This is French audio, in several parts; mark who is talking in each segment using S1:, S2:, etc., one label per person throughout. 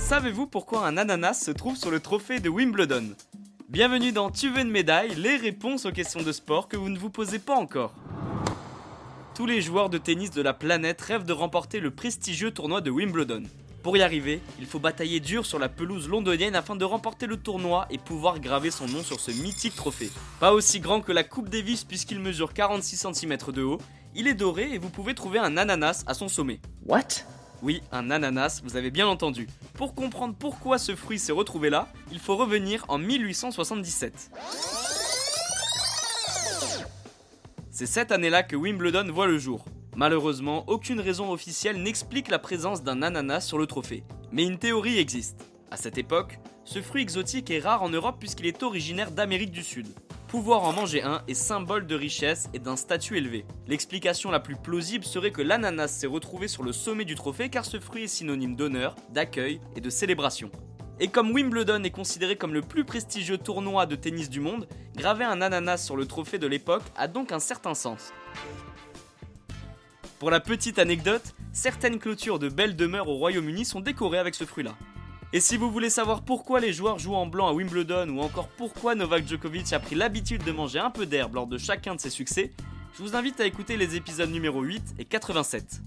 S1: Savez-vous pourquoi un ananas se trouve sur le trophée de Wimbledon? Bienvenue dans Tu veux une médaille, les réponses aux questions de sport que vous ne vous posez pas encore. Tous les joueurs de tennis de la planète rêvent de remporter le prestigieux tournoi de Wimbledon. Pour y arriver, il faut batailler dur sur la pelouse londonienne afin de remporter le tournoi et pouvoir graver son nom sur ce mythique trophée. Pas aussi grand que la Coupe Davis puisqu'il mesure 46 cm de haut, il est doré et vous pouvez trouver un ananas à son sommet.
S2: What?
S1: Oui, un ananas, vous avez bien entendu. Pour comprendre pourquoi ce fruit s'est retrouvé là, il faut revenir en 1877. C'est cette année-là que Wimbledon voit le jour. Malheureusement, aucune raison officielle n'explique la présence d'un ananas sur le trophée. Mais une théorie existe. À cette époque, ce fruit exotique est rare en Europe puisqu'il est originaire d'Amérique du Sud. Pouvoir en manger un est symbole de richesse et d'un statut élevé. L'explication la plus plausible serait que l'ananas s'est retrouvé sur le sommet du trophée car ce fruit est synonyme d'honneur, d'accueil et de célébration. Et comme Wimbledon est considéré comme le plus prestigieux tournoi de tennis du monde, graver un ananas sur le trophée de l'époque a donc un certain sens. Pour la petite anecdote, certaines clôtures de belles demeures au Royaume-Uni sont décorées avec ce fruit-là. Et si vous voulez savoir pourquoi les joueurs jouent en blanc à Wimbledon ou encore pourquoi Novak Djokovic a pris l'habitude de manger un peu d'herbe lors de chacun de ses succès, je vous invite à écouter les épisodes numéro 8 et 87.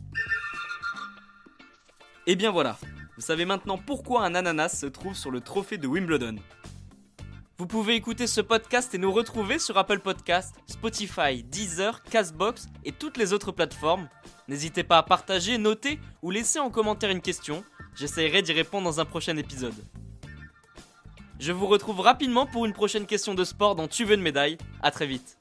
S1: Et bien voilà, vous savez maintenant pourquoi un ananas se trouve sur le trophée de Wimbledon. Vous pouvez écouter ce podcast et nous retrouver sur Apple Podcasts, Spotify, Deezer, Castbox et toutes les autres plateformes. N'hésitez pas à partager, noter ou laisser en commentaire une question. J'essaierai d'y répondre dans un prochain épisode. Je vous retrouve rapidement pour une prochaine question de sport dans Tu veux une médaille. À très vite.